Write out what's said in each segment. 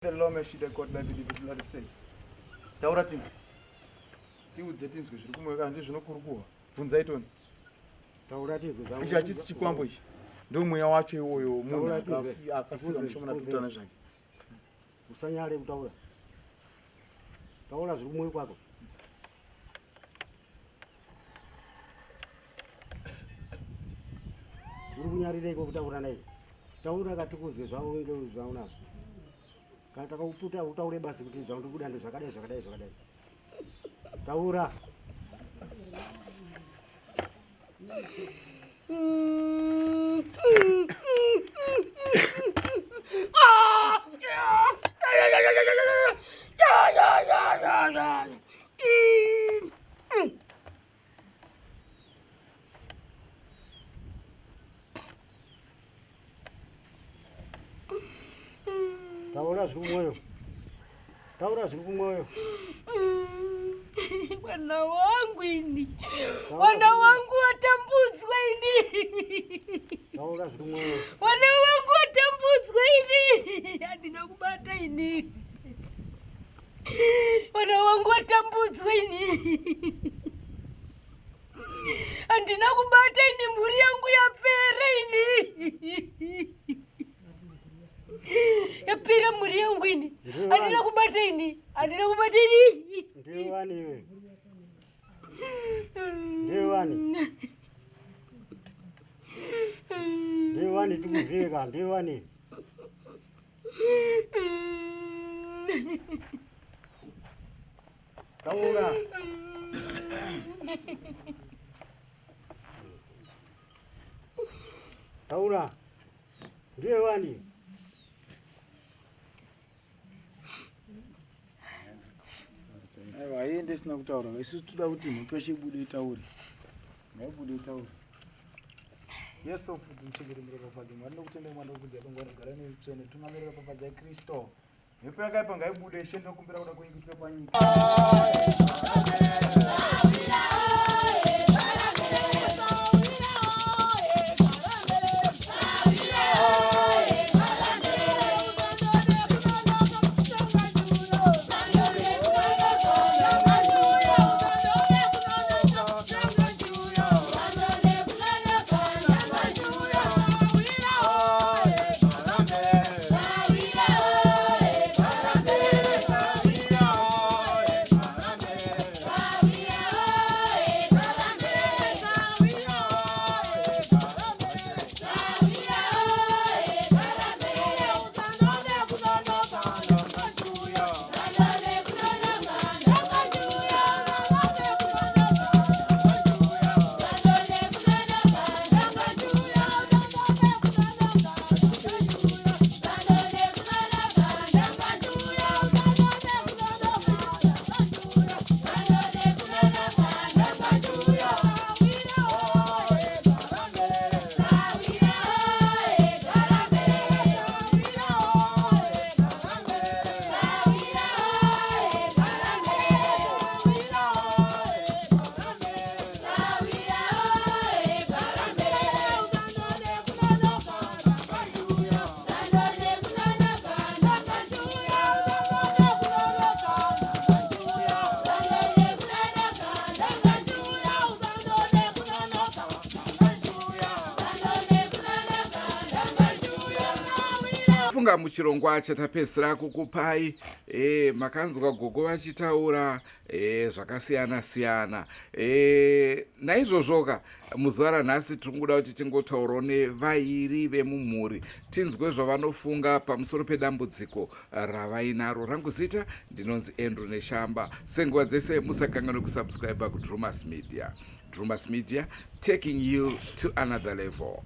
The law may should have got maybe the blood stage. Taura things. Tiudze tinzwe zviri kumweka handi zvinokurukuwa. Bvunzai toni. Taura tinzwe zvangu. Ichi hachisi chikwambo ichi. Ndio mweya wacho iwoyo munhu akafira mushoma natutana zvake. Usanyare kutaura. Taura zviri kumwe kwako. Zviri kunyarireko kutaura naye. Taura katikuzwe zvawo ngezvawo nazvo. Kana takauputa utaure basi kuti zvangu ndikuda ndezvakadai. Taura. Taura zviri kumwoyo. Mwana wangu ini. Mwana wangu watambudzwa ini. Taura zviri kumwoyo. Mwana wangu watambudzwa ini. Handina kubata ini. Mwana wangu watambudzwa ini. Handina kubata ini, mhuri yangu yapera ini. Yapera mhuri yangu ini. Handina kubata ini. Ndiwani iwe. Ndiwani tikuzeka, ndiwani. Taura. Taura. Ndiwani. Aiwa aende sina kutaura. Isusu toda kuti mupeshe bude tauri. Ngaibude tauri. Yesu futi mchigiri murofadzi mwari nokutendai mwana wokunzi adongwana gara nerutsvene tumamirira pafadzi yaKristo. Mhepo yakaipa ngaibude ishende kumbira kuda kuingitwe panyika. Funga muchirongwa chatapedzira kukupai makanzwa gogo vachitaura zvakasiyana siyana. Naizvozvoka muzuva ranhasi tingoda kuti tingotaurawo nevairi vemumhuri tinzwe zvavanofunga pamusoro pedambudziko ravainaro. Rangu zita ndinonzi Andrew Neshamba. Senguva dzese musakanganwe kusubscribe kuDrumas Media. Drumas Media, taking you to another level.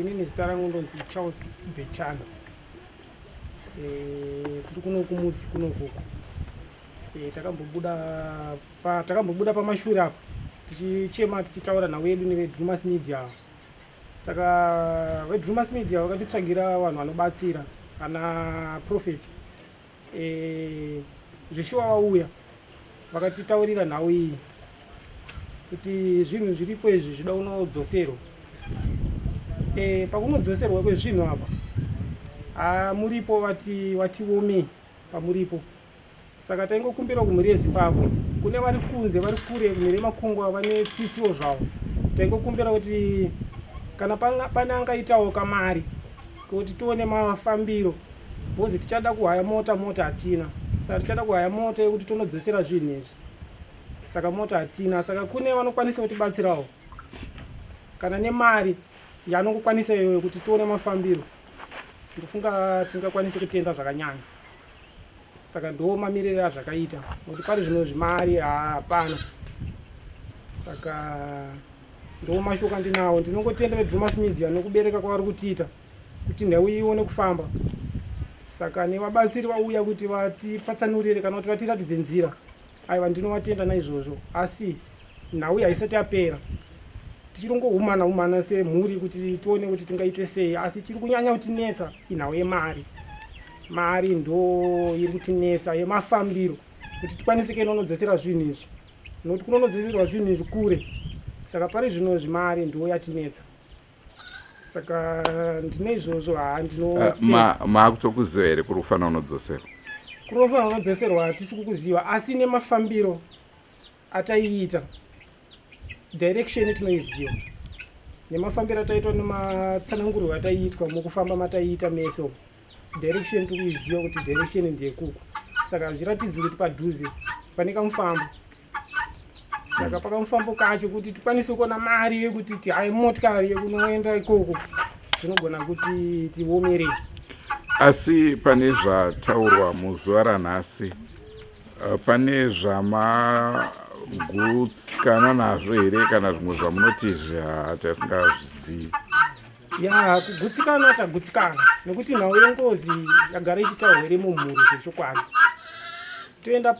inini zita rangu ndonzi Charles Bechana. Tiri kuno kumudzi kuno koko. Takambobuda pamashure apa tichichema tichitaura nawedu neveDrumas Media. Saka veDrumas Media vakatitsvagira vanhu vanobatsira ana Prophet. Zveshuwa vauya vakatitaurira nhau iyi kuti zvinhu zviripo izvi zvida unodzoserwa. Pakunodzoserwa kwezvinhu apa muripo vatiome pamuripo. Saka taingokumbira kumhuri yeZimbabwe kune vari kunze vari kure kumhiri makungwa vane tsitsiwo zvavo. Taingokumbira kuti kana pane angaitawo kamari kuti tione mafambiro bhozi tichada kuhaya mota hatina. Saka tichada kuhaya mota yekuti tonodzosera zvinhu izvi. Saka mota hatina. Saka kune vanokwanisa kutibatsirawo kana nemari yaanongokwanisa iyoyo kuti tione mafambiro. Ndikufunga tingakwanisa kutenda zvakanyanya. Saka ndo mamiriro azvakaita kuti pari zvino zvimari hapana. Saka ndo mashoko andinawo. Ndinongotenda veDrumas Media nekubereka kwavari kutiita kuti nhau ione kufamba. Saka nevabatsiri vauya kuti vatipatsanurire kana kuti vatiratidze nzira. Aiwa ndinovatenda naizvozvo. Asi nhau haisati yapera. Tichirongohumana semhuri kuti tione kuti tingaite sei. Asi chiri kunyanya kutinetsa inhau yemari. Mari ndo iri kutinetsa yemafambiro kuti tikwanise kunodzosera zvinhu izvi. Nokuti kunonodzoserwa zvinhu izvi kure. Saka pari zvino zvimari ndo yatinetsa. Saka ndine izvozvo ndinotenda. Maakutokuziva here kuri kufanira unodzoserwa? Kuri kufanira unodzoserwa hatisi kukuziva, asi nemafambiro ataiita direction tinoiziva. Nemafambiro ataitwa nematsananguriro ataiitwa mukufamba mataiita meso. Direction tikuiziva kuti direction ndeyekuku. Saka zviratidzi kuti padhuze pane kamufambo. Saka pakamufambo kacho kuti tikwanise kuona mari yekuti tihaye motikari yekunoenda ikoko zvinogona kuti tiomere. Asi pane zvataurwa muzuva ranhasi, pane zvamagutsikana nazvo here kana zvimwe zvamunoti hatisingazvizivi? Ya kugutsikana tagutsikana nekuti nhau yengozi yagara ichitaurwa iri mumhuri zvechokwadi. Toenda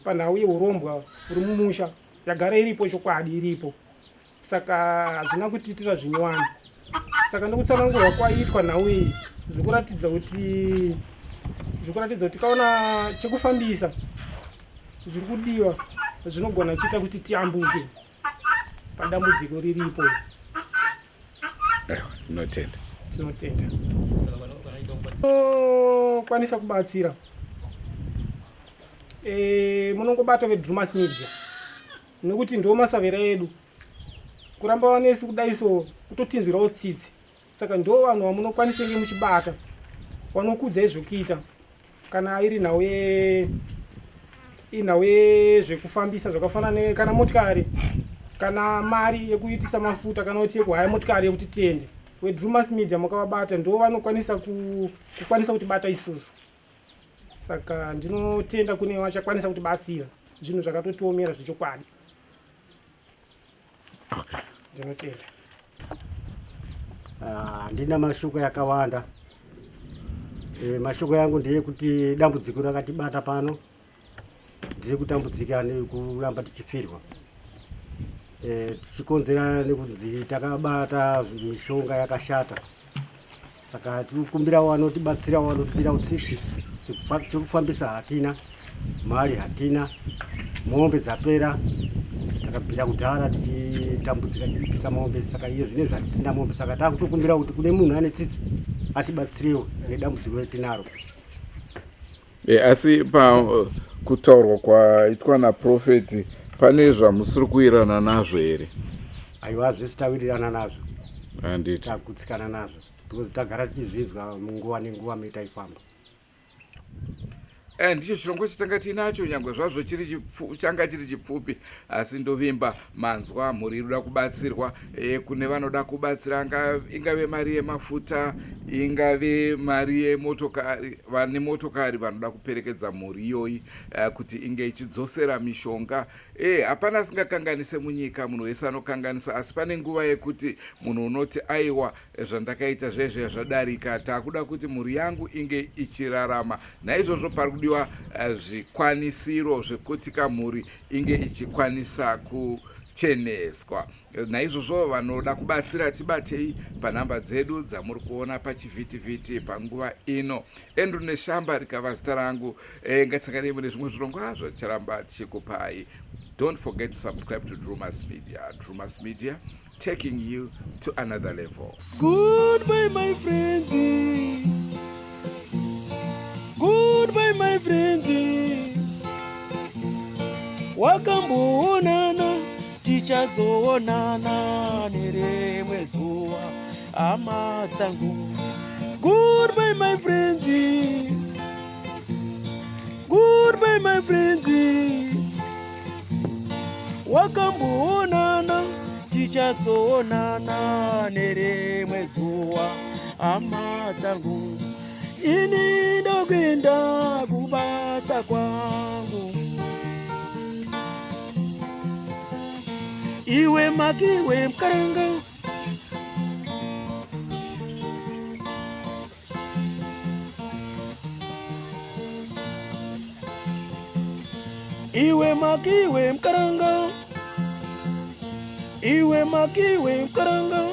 panhau yeurombwa uri mumusha yagara iripo chokwadi iripo. Saka hazvina kutiitira zvinyowani. Saka ndokutsanangurwa kwaitwa nhau iyi zvikuratidza kuti kaona chekufambisa zviri kudiwa zvinogona kuita kuti tiambuke padambudziko riripo. Tinotenda kwanisa kubatsira. Munongobata veDrumas Media nekuti ndo masavera edu. Kuramba vanesi kudaiso kutotinzirawo tsitsi. Saka ndo vanhu vamunokwanisa kunge muchibata vanokudza izvokuita kana iri nhau yezvekufambisa zvakafanana kana motikari kana mari yekuitisa mafuta kana kuti yekuhaya motikari yekuti tiende. VeDrumas Media makavabata ndo vanokwanisa kukwanisa kutibata isusu. Saka ndinotenda kune vachakwanisa kutibatsira zvinhu zvakatotiomera zvechokwadi. Ndinotenda. Handina mashoko yakawanda. Mashoko yangu ndeyekuti dambudziko rakatibata pano ndiri kutambudzika nekuramba tichifirwa. Tichikonzera nekunzi takabata mishonga yakashata. Saka tirikumbira vanotibatsira vanotibira utsitsi. Chekufambisa hatina, mari hatina, mombe dzapera. Takabvira kudhara tichitambudzika tiripisa mombe. Saka iyo zvine zvatisina mombe. Saka takutokumbira kuti kune munhu ane tsitsi atibatsirewo nedambudziko retinaro. Asi pakutaurwa kwaitwa naProfeti pane zvamusiri kuwirirana nazvo here? Aiwa, zvese tawirirana nazvo. Handiti tagutsikana nazvo because tagara tichizvinzwa munguva nenguva metaifamba. ndicho chirongwa chatanga tinacho, nyangwe zvazvo changa chiri chipfupi asi ndovimba manzwa. Mhuri inoda kubatsirwa, kune vanoda kubatsira, ingave mari yemafuta, ingave mari yemotokari, vane motokari vanoda kuperekedza mhuri iyoyi kuti inge ichidzosera mishonga. Hapana asingakanganise munyika, munhu wese anokanganisa, asi pane nguva yekuti munhu unoti aiwa, zvandakaita zvezve zvadarika, takuda kuti mhuri yangu inge ichirarama. Naizvozvo pari kudiwa zvikwanisiro zvekuti kamhuri inge ichikwanisa kucheneswa. Naizvozvo vanoda kubatsira, tibatei panhamba dzedu dzamuri kuona pachivhitivhiti panguva ino. Andrew Neshamba rikava zita rangu. Ngatisanganei mune zvimwe zvirongwa zvaticharamba tichikupai. Don't forget to subscribe to Drumas Media. Drumas Media, taking you to another level. Goodbye, my friends. Goodbye, my friends. Wakamboonana, tichazoonana nerimwe zuva, hama dzangu. Goodbye, my friends. Goodbye, my friends. Wakamboonana, tichazoonana nerimwe zuva, hama dzangu. Ini ndokwenda kubasa kwangu, iwe makiwe mkaranga. Iwe makiwe mkaranga, iwe makiwe mkaranga.